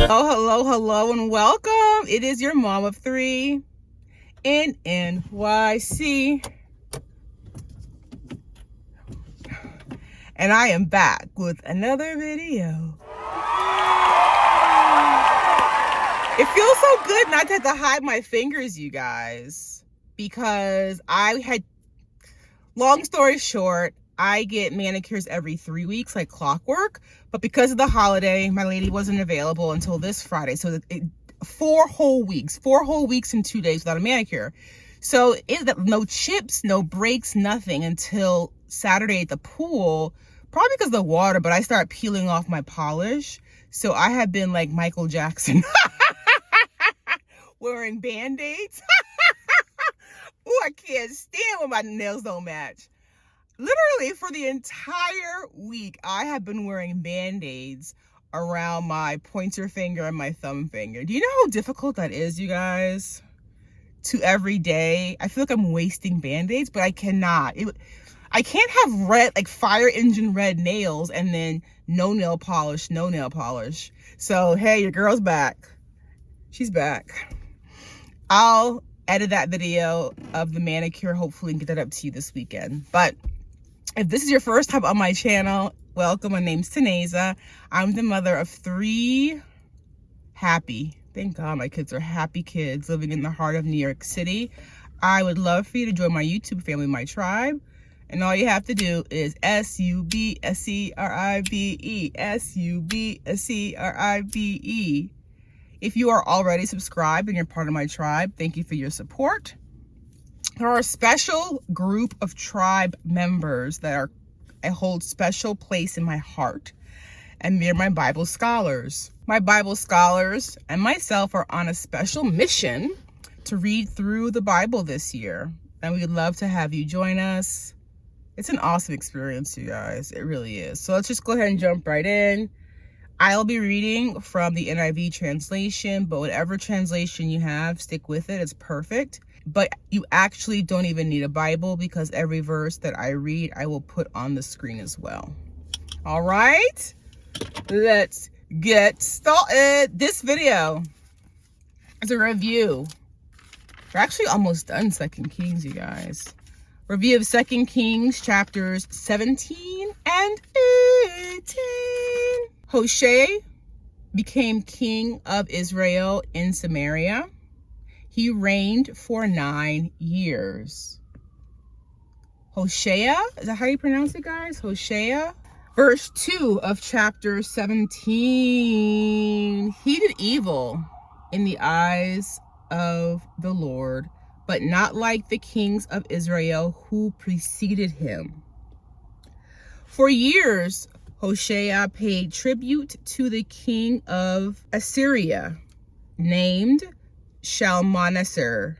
Hello, and welcome. It is your mom of three in NYC. And I am back with another video. It feels so good not to have to hide my fingers, you guys, because long story short, I get manicures every 3 weeks, like clockwork. But because of the holiday, my lady wasn't available until this Friday. So 4 whole weeks and 2 days without a manicure. So no chips, no breaks, nothing until Saturday at the pool. Probably because of the water, but I start peeling off my polish. So I have been like Michael Jackson. Wearing Band-Aids. Ooh, I can't stand when my nails don't match. Literally for the entire week, I have been wearing Band-Aids around my pointer finger and my thumb finger. Do you know how difficult that is, you guys? To every day. I feel like I'm wasting Band-Aids, but I cannot. I can't have red, like fire engine red nails and then no nail polish. So, hey, your girl's back. She's back. I'll edit that video of the manicure, hopefully, and get that up to you this weekend. But if this is your first time on my channel, welcome. My name's Taneza. I'm the mother of 3 happy, thank God my kids are happy kids living in the heart of New York City. I would love for you to join my YouTube family, my tribe. And all you have to do is SUBSCRIBE, SUBSCRIBE. If you are already subscribed and you're part of my tribe, thank you for your support. There are a special group of tribe members that hold special place in my heart. And they're my Bible scholars. My Bible scholars and myself are on a special mission to read through the Bible this year. And we'd love to have you join us. It's an awesome experience, you guys. It really is. So let's just go ahead and jump right in. I'll be reading from the NIV translation, but whatever translation you have, stick with it. It's perfect. But you actually don't even need a Bible because every verse that I read, I will put on the screen as well. All right, let's get started. This video is a review. We're actually almost done 2 Kings, you guys. Review of 2 Kings chapters 17 and 18. Hoshea became king of Israel in Samaria. He reigned for 9 years. Hoshea, is that how you pronounce it, guys? Hoshea. Verse 2 of chapter 17. He did evil in the eyes of the Lord, but not like the kings of Israel who preceded him. For years, Hoshea paid tribute to the king of Assyria, named Shalmaneser,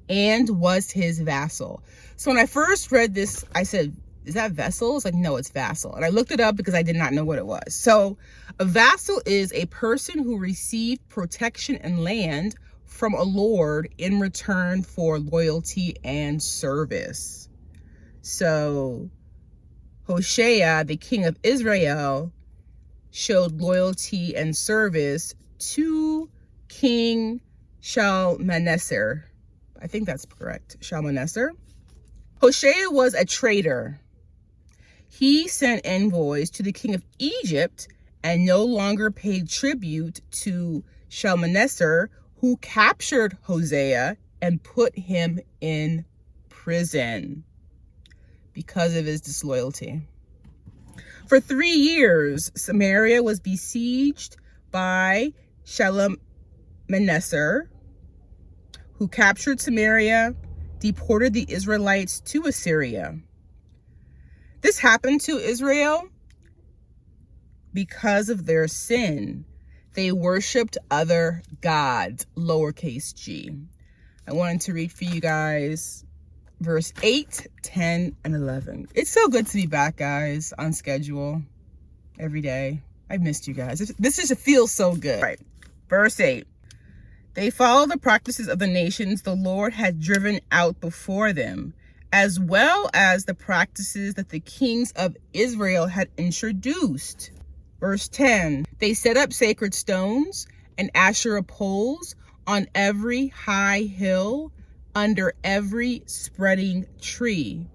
and was his vassal. So when I first read this, I said, is that vessel? It's like, no, it's vassal. And I looked it up because I did not know what it was. So a vassal is a person who received protection and land from a lord in return for loyalty and service. So Hoshea, the king of Israel, showed loyalty and service to King Shalmaneser. I think that's correct, Shalmaneser. Hoshea was a traitor. He sent envoys to the king of Egypt and no longer paid tribute to Shalmaneser, who captured Hosea and put him in prison because of his disloyalty. For 3 years, Samaria was besieged by Shalmaneser, who captured Samaria, deported the Israelites to Assyria. This happened to Israel because of their sin. They worshipped other gods, lowercase g. I wanted to read for you guys verse 8, 10, and 11. It's so good to be back, guys, on schedule every day. I missed you guys. This just feels so good. Right. Verse 8. They followed the practices of the nations the Lord had driven out before them, as well as the practices that the kings of Israel had introduced. Verse 10, they set up sacred stones and Asherah poles on every high hill, under every spreading tree.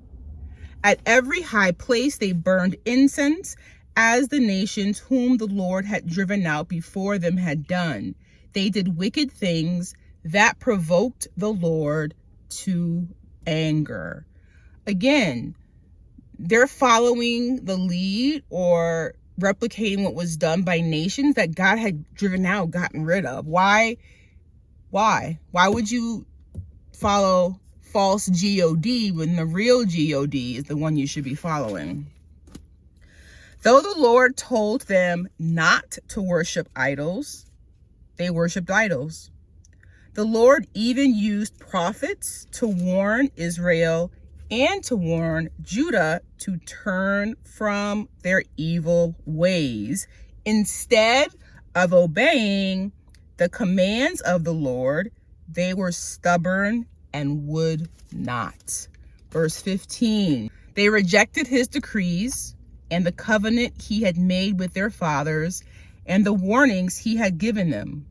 At every high place they burned incense, as the nations whom the Lord had driven out before them had done. They did wicked things that provoked the Lord to anger. Again, they're following the lead or replicating what was done by nations that God had driven out, gotten rid of. Why? Why would you follow false God when the real God is the one you should be following? Though the Lord told them not to worship idols, they worshiped idols. The Lord even used prophets to warn Israel and to warn Judah to turn from their evil ways instead of obeying the commands of the Lord. They were stubborn and would not. Verse 15, they rejected his decrees and the covenant he had made with their fathers and the warnings he had given them.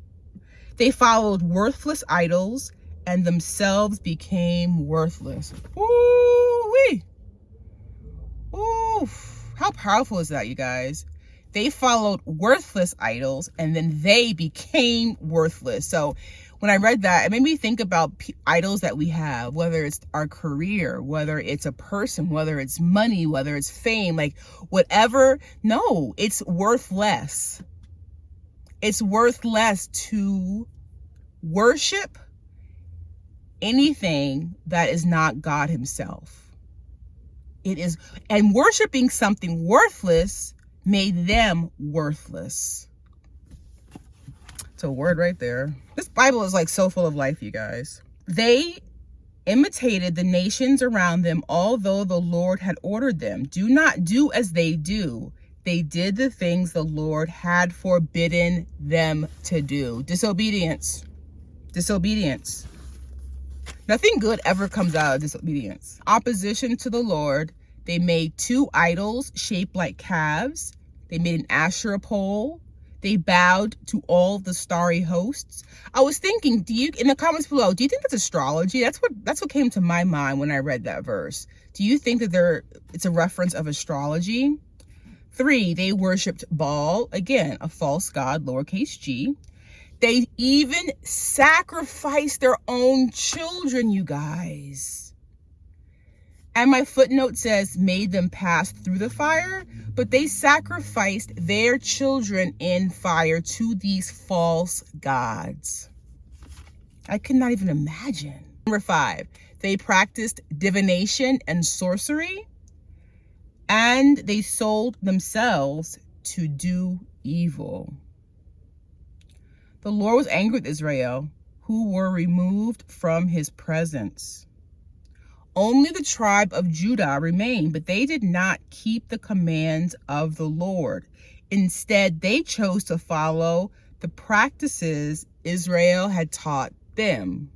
They followed worthless idols and themselves became worthless. Ooh-wee. Ooh, how powerful is that, you guys? They followed worthless idols and then they became worthless. So when I read that, it made me think about idols that we have, whether it's our career, whether it's a person, whether it's money, whether it's fame, like whatever. No, it's worth less. It's worth less to worship anything that is not God himself. It is, and worshiping something worthless made them worthless. It's a word right there. This Bible is like so full of life, you guys. They imitated the nations around them, although the Lord had ordered them. Do not do as they do. They did the things the Lord had forbidden them to do. Disobedience. Disobedience. Nothing good ever comes out of disobedience. Opposition to the Lord. They made 2 idols shaped like calves. They made an Asherah pole. They bowed to all the starry hosts. I was thinking, in the comments below, do you think that's astrology? That's what came to my mind when I read that verse. Do you think that it's a reference of astrology? 3, they worshipped Baal, again, a false god, lowercase g. They even sacrificed their own children, you guys. And my footnote says, made them pass through the fire, but they sacrificed their children in fire to these false gods. I could not even imagine. Number 5, they practiced divination and sorcery, and they sold themselves to do evil. The Lord was angry with Israel, who were removed from his presence. Only the tribe of Judah remained, but they did not keep the commands of the Lord. Instead, they chose to follow the practices Israel had taught them.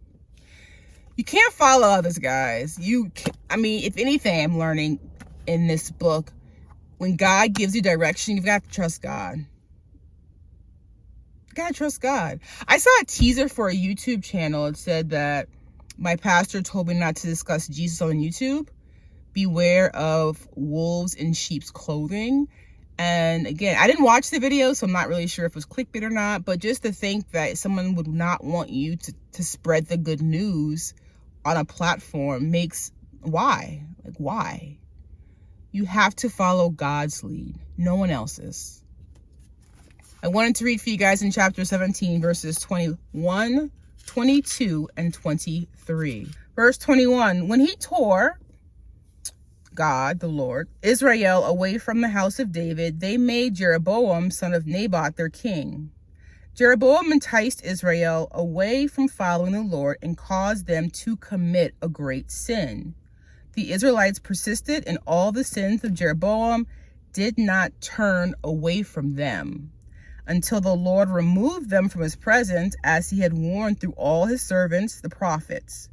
You can't follow others, guys. If anything, I'm learning in this book, when God gives you direction, you've got to trust God. You gotta trust God. I saw a teaser for a YouTube channel. It said that my pastor told me not to discuss Jesus on YouTube. Beware of wolves in sheep's clothing. And again, I didn't watch the video, so I'm not really sure if it was clickbait or not. But just to think that someone would not want you to spread the good news on a platform makes, why? Like, why? You have to follow God's lead, no one else's. I wanted to read for you guys in chapter 17, verses 21, 22, and 23. Verse 21, when he tore, God, the Lord, Israel away from the house of David, they made Jeroboam, son of Nebat, their king. Jeroboam enticed Israel away from following the Lord and caused them to commit a great sin. The Israelites persisted in all the sins of Jeroboam, did not turn away from them. until the Lord removed them from his presence, as he had warned through all his servants, the prophets.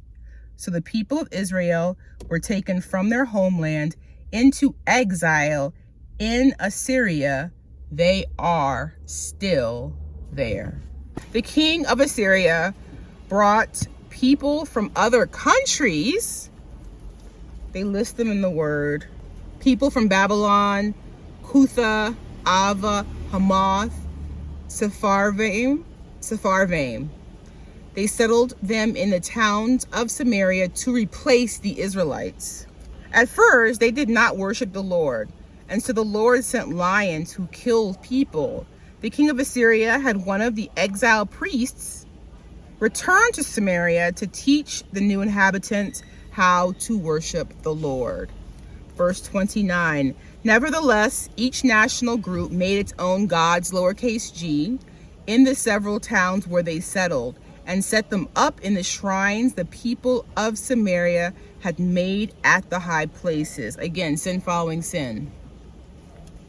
So the people of Israel were taken from their homeland into exile in Assyria. They are still there. The king of Assyria brought people from other countries. They list them in the word. People from Babylon, Cutha, Ava, Hamath, Sepharvaim. They settled them in the towns of Samaria to replace the Israelites. At first, they did not worship the Lord, and so the Lord sent lions who killed people. The king of Assyria had one of the exiled priests return to Samaria to teach the new inhabitants how to worship the Lord. Verse 29, nevertheless, each national group made its own gods, lowercase g, in the several towns where they settled, and set them up in the shrines the people of Samaria had made at the high places. Again, sin following sin.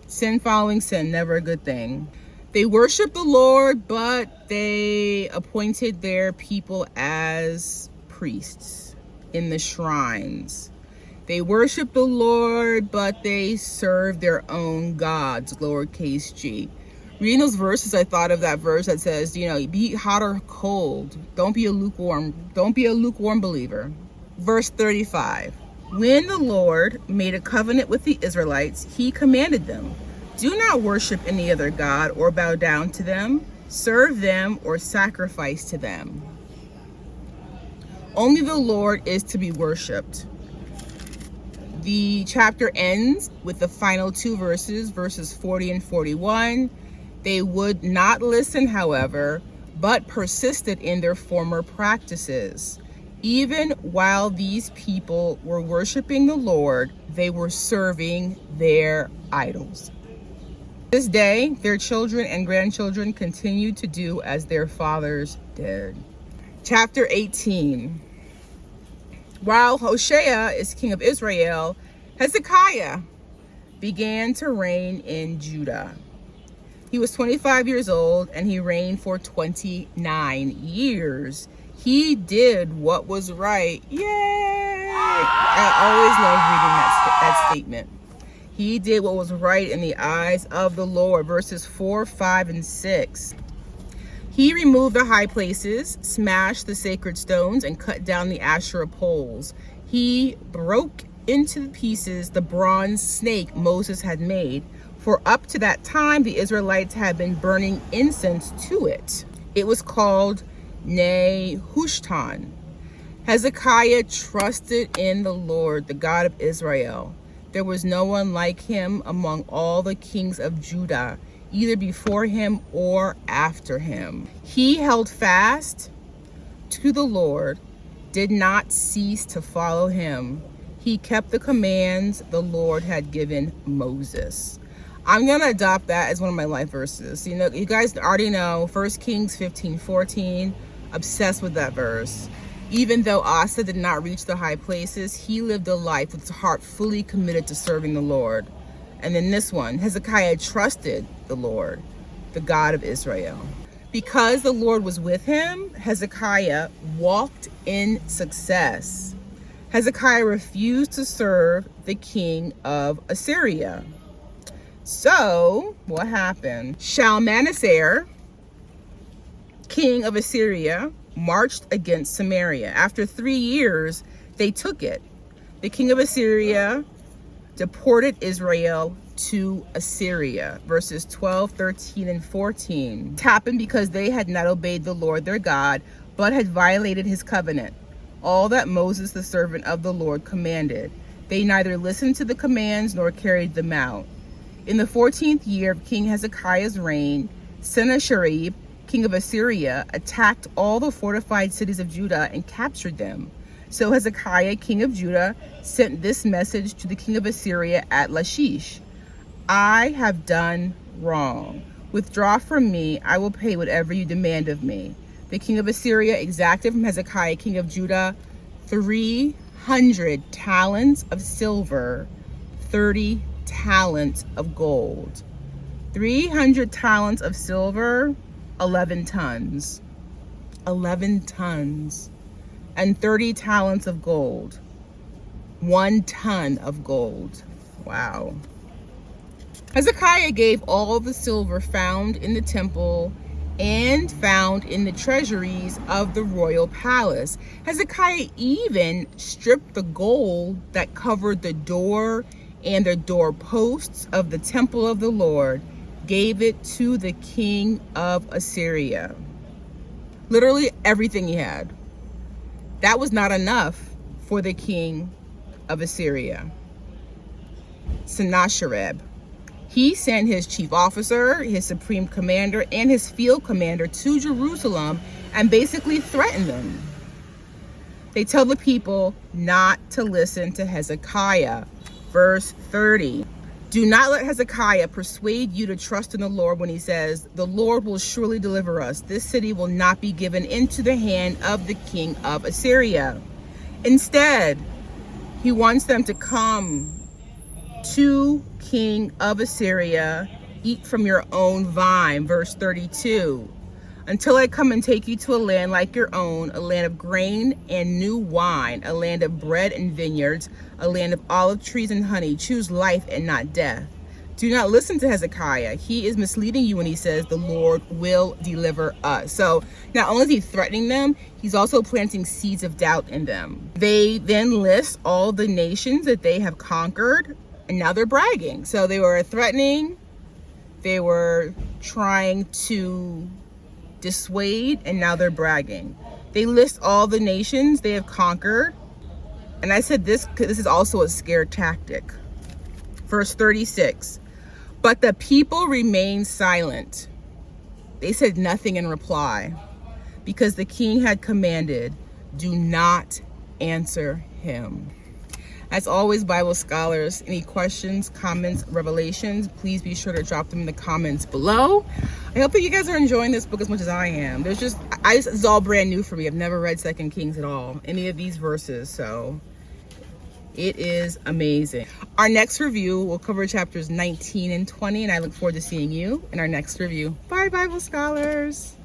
Sin following sin, never a good thing. They worshiped the Lord, but they appointed their people as priests in the shrines. They worshiped the Lord, but they served their own gods, lowercase g. Reading those verses, I thought of that verse that says, be hot or cold. Don't be a lukewarm believer. Verse 35. When the Lord made a covenant with the Israelites, he commanded them, do not worship any other god or bow down to them, serve them or sacrifice to them. Only the Lord is to be worshiped. The chapter ends with the final two verses, verses 40 and 41. They would not listen, however, but persisted in their former practices. Even while these people were worshiping the Lord, they were serving their idols. This day, their children and grandchildren continued to do as their fathers did. Chapter 18. While Hoshea is king of Israel, Hezekiah began to reign in Judah. He was 25 years old and he reigned for 29 years. He did what was right. Yay! I always love reading that statement. He did what was right in the eyes of the Lord. Verses 4, 5, and 6. He removed the high places, smashed the sacred stones, and cut down the Asherah poles. He broke into pieces the bronze snake Moses had made, for up to that time the Israelites had been burning incense to it. It was called Nehushtan. Hezekiah trusted in the Lord, the God of Israel. There was no one like him among all the kings of Judah, either before him or after him. He held fast to the Lord, did not cease to follow him. He kept the commands the Lord had given Moses. I'm going to adopt that as one of my life verses. You guys already know 1 Kings 15:14. Obsessed with that verse. Even though Asa did not reach the high places, he lived a life with his heart fully committed to serving the Lord. And then this one, Hezekiah trusted the Lord, the God of Israel. Because the Lord was with him, Hezekiah walked in success. Hezekiah refused to serve the king of Assyria. So, what happened? Shalmaneser, king of Assyria, marched against Samaria. After 3 years, they took it. The king of Assyria deported Israel to Assyria. Verses 12, 13, and 14. It happened because they had not obeyed the Lord their God, but had violated his covenant, all that Moses, the servant of the Lord, commanded. They neither listened to the commands nor carried them out. In the 14th year of King Hezekiah's reign, Sennacherib, king of Assyria, attacked all the fortified cities of Judah and captured them. So Hezekiah, king of Judah, sent this message to the king of Assyria at Lachish: I have done wrong. Withdraw from me. I will pay whatever you demand of me. The king of Assyria exacted from Hezekiah, king of Judah, 300 talents of silver, 30 talents of gold. 300 talents of silver, 11 tons. 11 tons. And 30 talents of gold. 1 ton of gold. Wow. Hezekiah gave all the silver found in the temple and found in the treasuries of the royal palace. Hezekiah even stripped the gold that covered the door and the doorposts of the temple of the Lord, gave it to the king of Assyria. Literally everything he had. That was not enough for the king of Assyria. Sennacherib. He sent his chief officer, his supreme commander, and his field commander to Jerusalem and basically threatened them. They tell the people not to listen to Hezekiah. Verse 30. Do not let Hezekiah persuade you to trust in the Lord when he says, the Lord will surely deliver us. This city will not be given into the hand of the king of Assyria. Instead, he wants them to come to king of Assyria, eat from your own vine. Verse 32. Until I come and take you to a land like your own, a land of grain and new wine, a land of bread and vineyards, a land of olive trees and honey. Choose life and not death. Do not listen to Hezekiah. He is misleading you when he says the Lord will deliver us. So not only is he threatening them, he's also planting seeds of doubt in them. They then list all the nations that they have conquered, and now they're bragging. So they were threatening, they were trying to dissuade, and now they're bragging. They list all the nations they have conquered. And I said this is also a scare tactic. Verse 36. But the people remained silent. They said nothing in reply because the king had commanded, do not answer him. As always, Bible scholars, any questions, comments, revelations, please be sure to drop them in the comments below. I hope that you guys are enjoying this book as much as I am. This is all brand new for me. I've never read 2 Kings at all, any of these verses, so it is amazing. Our next review will cover chapters 19 and 20, and I look forward to seeing you in our next review. Bye, Bible scholars.